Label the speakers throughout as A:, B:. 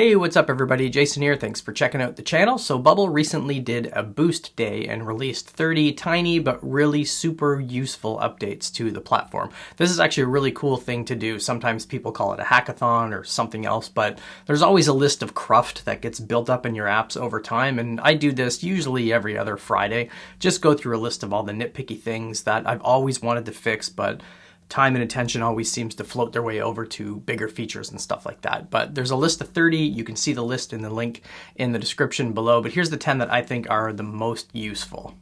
A: Hey, what's up everybody? Jason here. Thanks for checking out the channel. So Bubble recently did a boost day and released 30 tiny but really super useful updates to the platform. This is actually a really cool thing to do. Sometimes people call it a hackathon or something else, but there's always a list of cruft that gets built up in your apps over time, and I do this usually every other Friday. Just go through a list of all the nitpicky things that I've always wanted to fix, but time and attention always seems to float their way over to bigger features and stuff like that. But there's a list of 30. You can see the list in the link in the description below. But here's the 10 that I think are the most useful.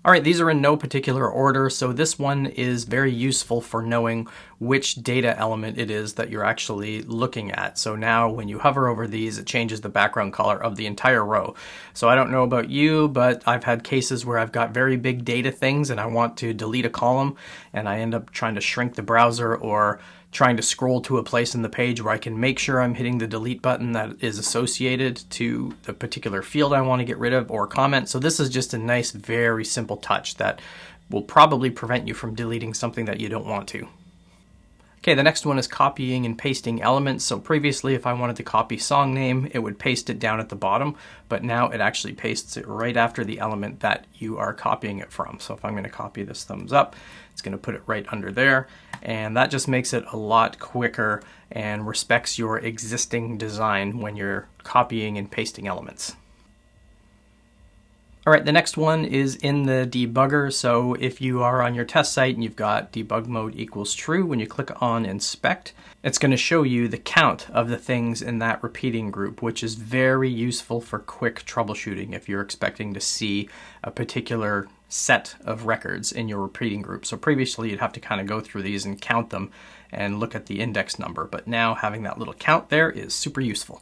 A: All right, these are in no particular order, so this one is very useful for knowing which data element it is that you're actually looking at. So now when you hover over these, it changes the background color of the entire row. So I don't know about you, but I've had cases where I've got very big data things and I want to delete a column, and I end up trying to shrink the browser or trying to scroll to a place in the page where I can make sure I'm hitting the delete button that is associated to the particular field I want to get rid of or comment. So this is just a nice, very simple touch that will probably prevent you from deleting something that you don't want to. Okay, the next one is copying and pasting elements. So previously, if I wanted to copy song name, it would paste it down at the bottom, but now it actually pastes it right after the element that you are copying it from. So if I'm going to copy this thumbs up, it's going to put it right under there, and that just makes it a lot quicker and respects your existing design when you're copying and pasting elements. All right, the next one is in the debugger. So if you are on your test site and you've got debug mode equals true, when you click on inspect, it's going to show you the count of the things in that repeating group, which is very useful for quick troubleshooting if you're expecting to see a particular set of records in your repeating group. So previously you'd have to kind of go through these and count them and look at the index number, but now having that little count there is super useful.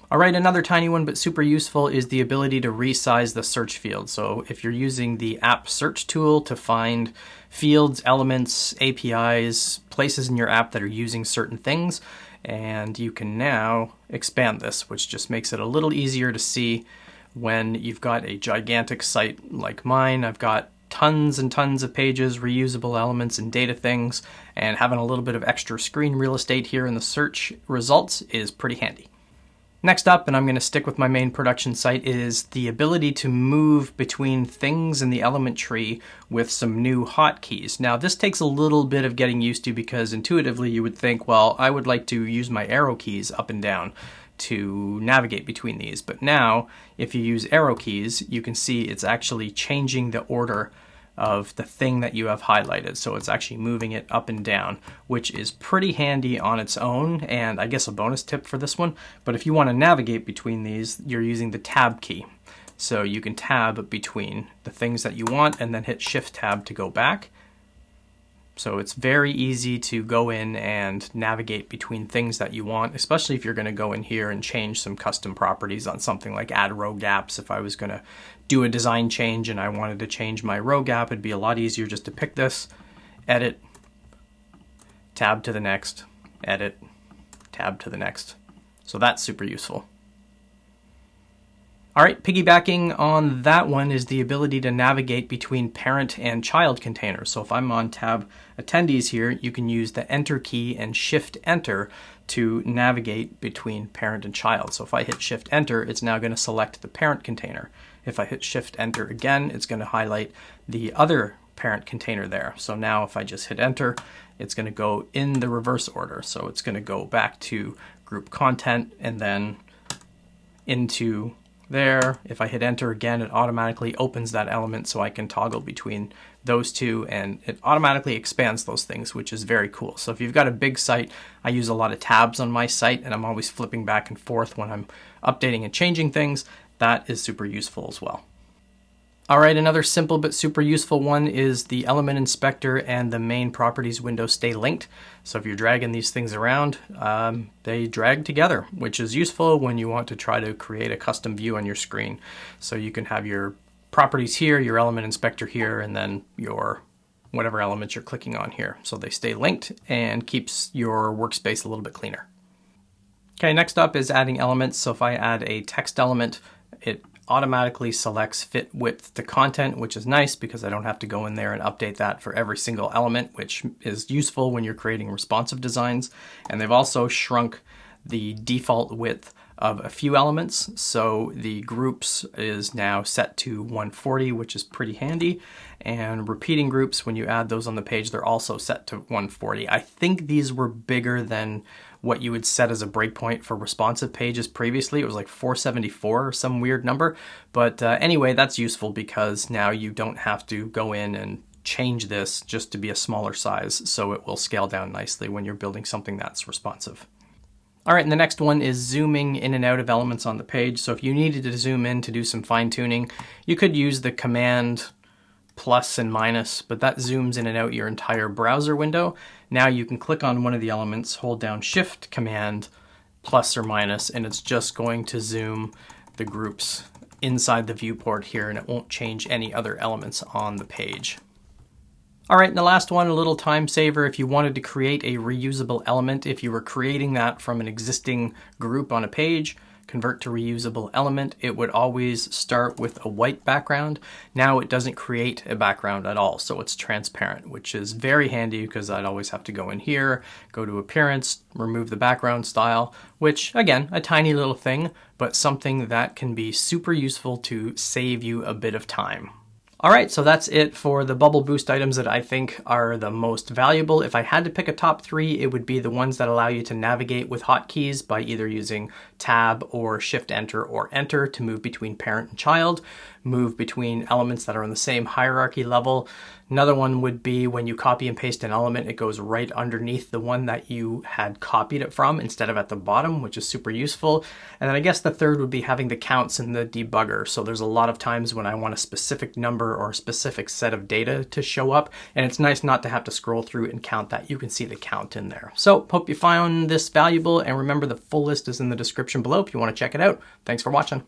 A: All right, another tiny one but super useful is the ability to resize the search field. So if you're using the app search tool to find fields, elements, APIs, places in your app that are using certain things, and you can now expand this, which just makes it a little easier to see when you've got a gigantic site like mine. I've got tons and tons of pages, reusable elements, and data things, and having a little bit of extra screen real estate here in the search results is pretty handy. Next up, and I'm going to stick with my main production site, is the ability to move between things in the element tree with some new hotkeys. Now, this takes a little bit of getting used to because intuitively you would think, well, I would like to use my arrow keys up and down to navigate between these. But now, if you use arrow keys, you can see it's actually changing the order of the thing that you have highlighted. So it's actually moving it up and down, which is pretty handy on its own, and I guess a bonus tip for this one. But if you want to navigate between these, you're using the tab key. So you can tab between the things that you want and then hit shift tab to go back. So it's very easy to go in and navigate between things that you want, especially if you're going to go in here and change some custom properties on something like add row gaps. If I was going to do a design change and I wanted to change my row gap, it'd be a lot easier just to pick this, edit, tab to the next, edit, tab to the next. So that's super useful. All right, piggybacking on that one is the ability to navigate between parent and child containers. So if I'm on tab attendees here, you can use the enter key and shift enter to navigate between parent and child. So if I hit shift enter, it's now going to select the parent container. If I hit shift enter again, it's going to highlight the other parent container there. So now if I just hit enter, it's going to go in the reverse order. So it's going to go back to group content and then into there. If I hit enter again, it automatically opens that element so I can toggle between those two, and it automatically expands those things, which is very cool. So if you've got a big site, I use a lot of tabs on my site and I'm always flipping back and forth when I'm updating and changing things. That is super useful as well. All right, another simple but super useful one is the element inspector and the main properties window stay linked. So if you're dragging these things around, they drag together, which is useful when you want to try to create a custom view on your screen. So you can have your properties here, your element inspector here, and then your whatever elements you're clicking on here. So they stay linked and keeps your workspace a little bit cleaner. Okay, next up is adding elements. So if I add a text element, it automatically selects fit width to content, which is nice because I don't have to go in there and update that for every single element, which is useful when you're creating responsive designs. And they've also shrunk the default width of a few elements. So the groups is now set to 140, which is pretty handy. And repeating groups, when you add those on the page, they're also set to 140. I think these were bigger than what you would set as a breakpoint for responsive pages previously. It was like 474 or some weird number. But anyway, that's useful because now you don't have to go in and change this just to be a smaller size, so it will scale down nicely when you're building something that's responsive. All right, and the next one is zooming in and out of elements on the page. So if you needed to zoom in to do some fine tuning, you could use the command plus and minus, but that zooms in and out your entire browser window. Now you can click on one of the elements, hold down Shift, Command, plus or minus, and it's just going to zoom the groups inside the viewport here, and it won't change any other elements on the page. All right, and the last one, a little time saver. If you wanted to create a reusable element, if you were creating that from an existing group on a page, convert to reusable element, it would always start with a white background. Now it doesn't create a background at all, so it's transparent, which is very handy because I'd always have to go in here, go to appearance, remove the background style, which again, a tiny little thing, but something that can be super useful to save you a bit of time. All right, so that's it for the Bubble Boost items that I think are the most valuable. If I had to pick a top 3, it would be the ones that allow you to navigate with hotkeys by either using Tab or Shift Enter or Enter to move between parent and child, move between elements that are on the same hierarchy level. Another one would be when you copy and paste an element, it goes right underneath the one that you had copied it from instead of at the bottom, which is super useful. And then I guess the third would be having the counts in the debugger. So there's a lot of times when I want a specific number or a specific set of data to show up, and it's nice not to have to scroll through and count that. You can see the count in there. So hope you found this valuable, and remember the full list is in the description below if you want to check it out. Thanks for watching.